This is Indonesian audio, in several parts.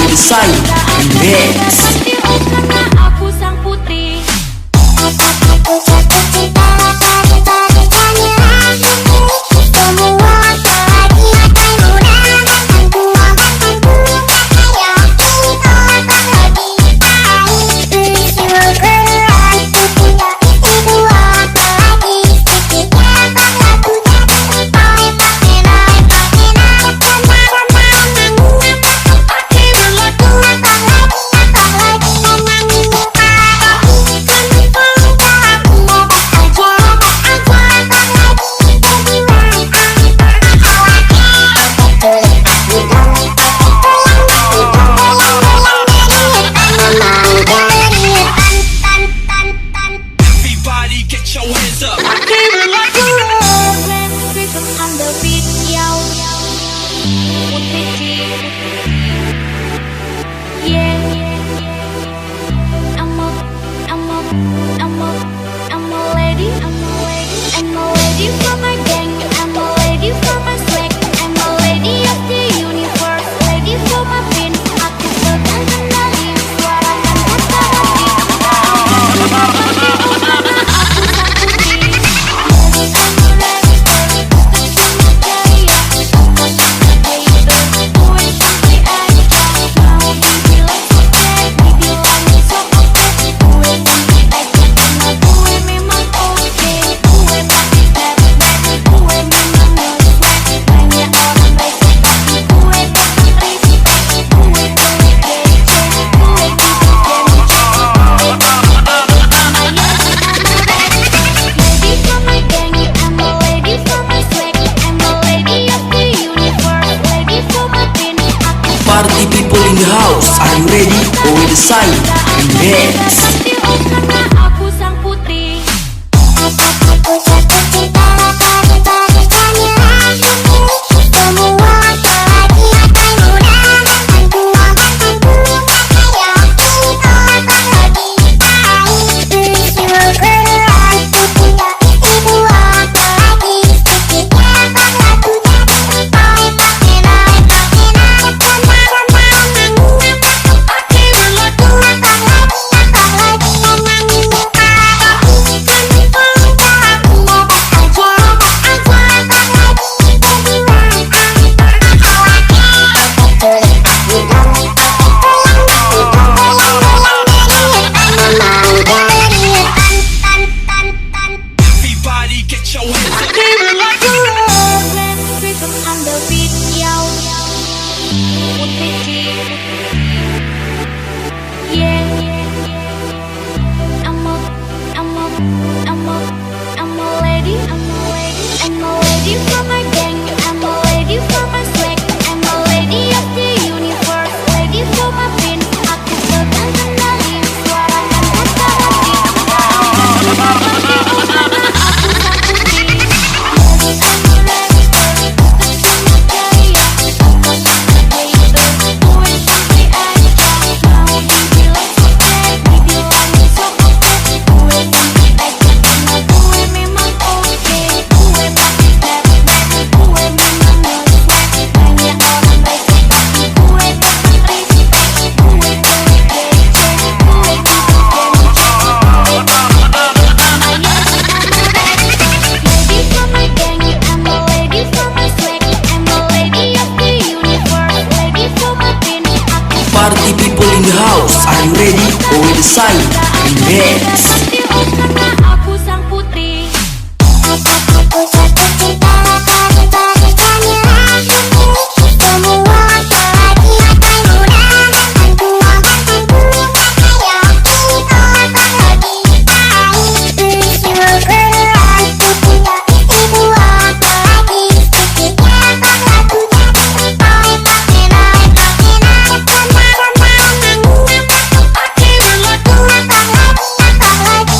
with the sign Remix. Aku sang putri. Party people in the house, are you ready? Go with the sign Remix. Aku sang putri. Party people in the house, are you ready? Go with the sign Remix. Aku sang putri. Like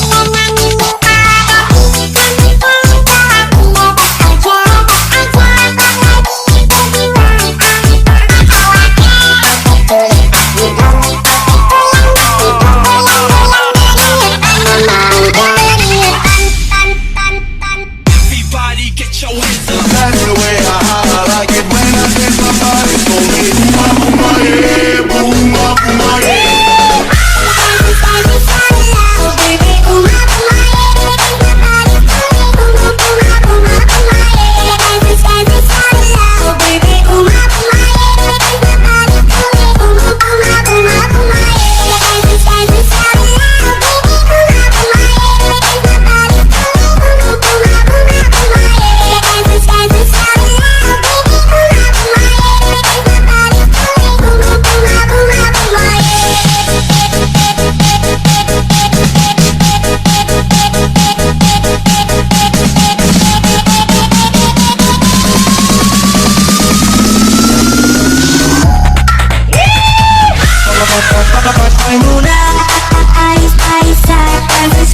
Maimuna,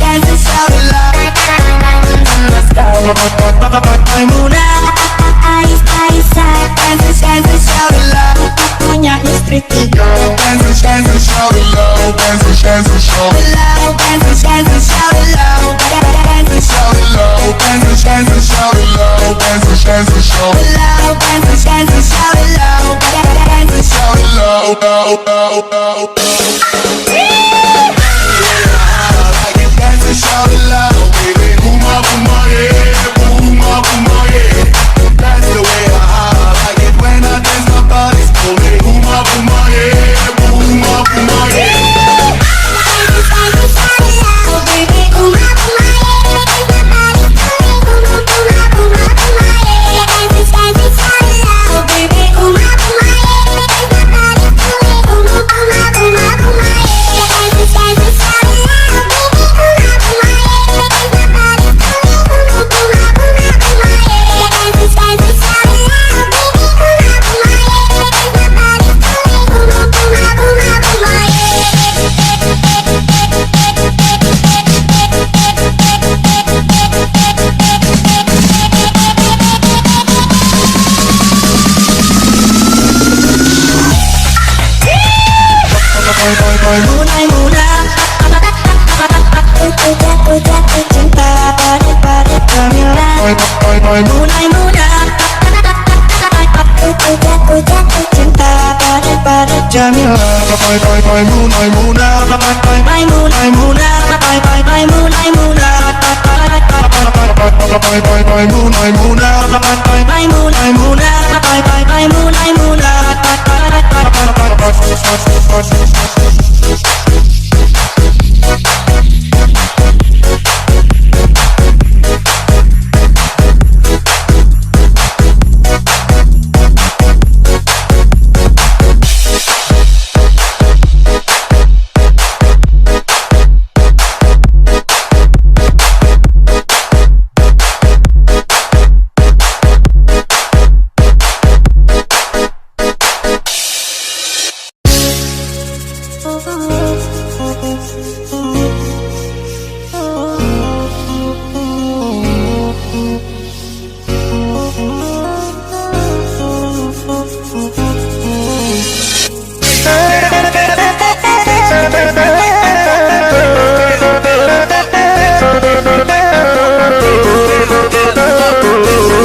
dance, shout it loud. Let's go. Maimuna, dance, shout it loud. Punya istri tiga. Dance, shout it loud. Dance, shout it loud. Dance, shout it loud. Dance, shout it loud. Dance, shout it loud. Dance, shout it loud. Dance, shout it loud. Dance, shout it loud. Shout it loud, baby. Booma, booma, yeah. Booma, booma, yeah. That's the way I like it when I dance. My body's moving. Booma, booma, yeah. Booma, booma, yeah. Shout it loud, baby. Booma, booma, yeah. My body's moving. Booma, booma, booma, yeah. Shout it loud, baby. Booma, booma, yeah. My body's moving. Booma, booma, booma, booma, yeah. Shout it loud, baby.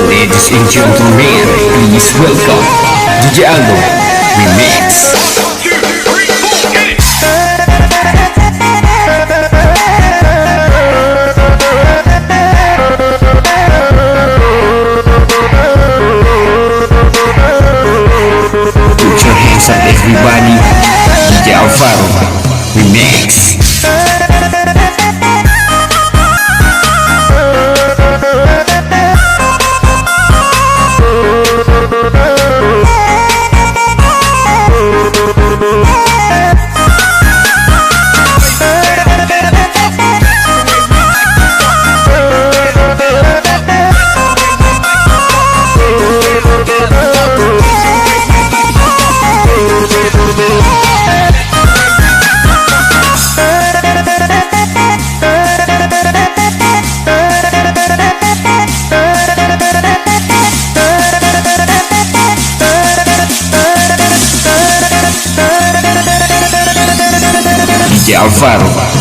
Ladies and gentlemen, please welcome DJ Aldo Remix. Put your hands up everybody, DJ Alvaro Remix. DJ Alvaro.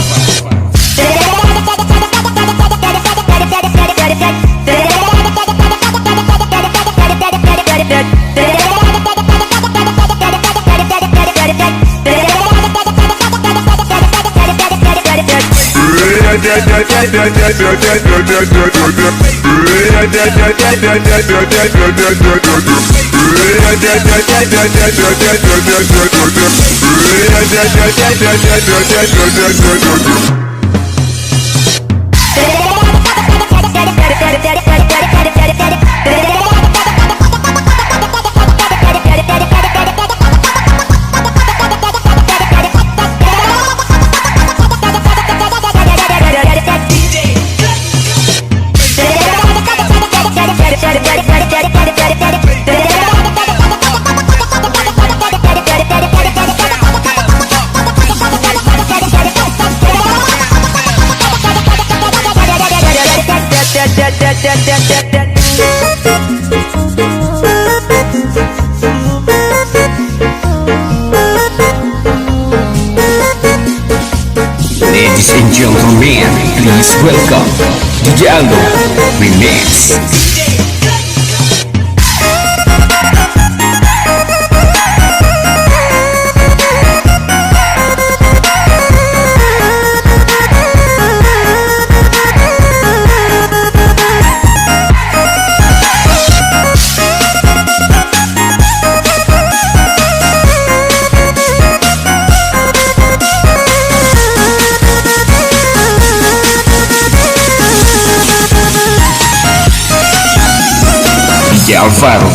Ladies and gentlemen, please welcome DJ Aldo Remix. DJ Alvaro.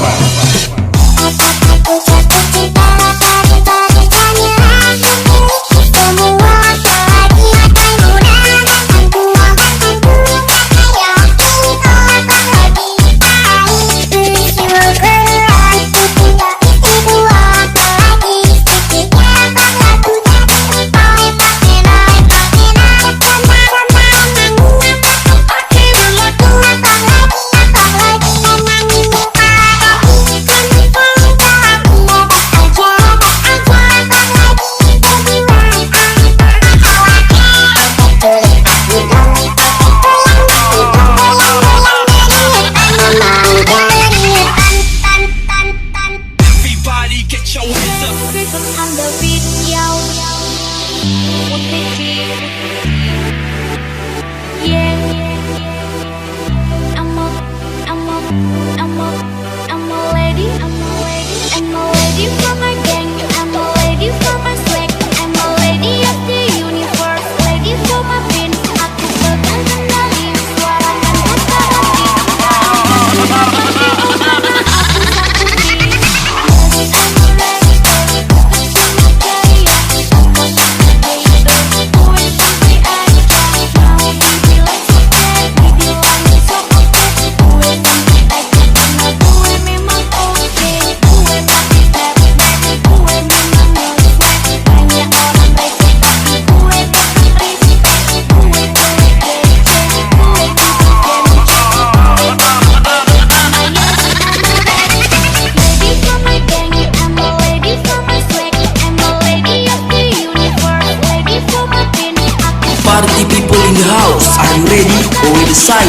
Party people in the house, are you ready? Go with the sign.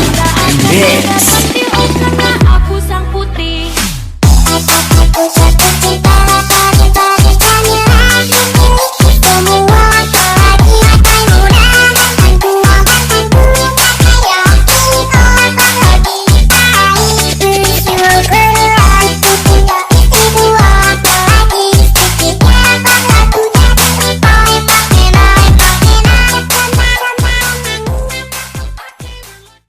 Remix.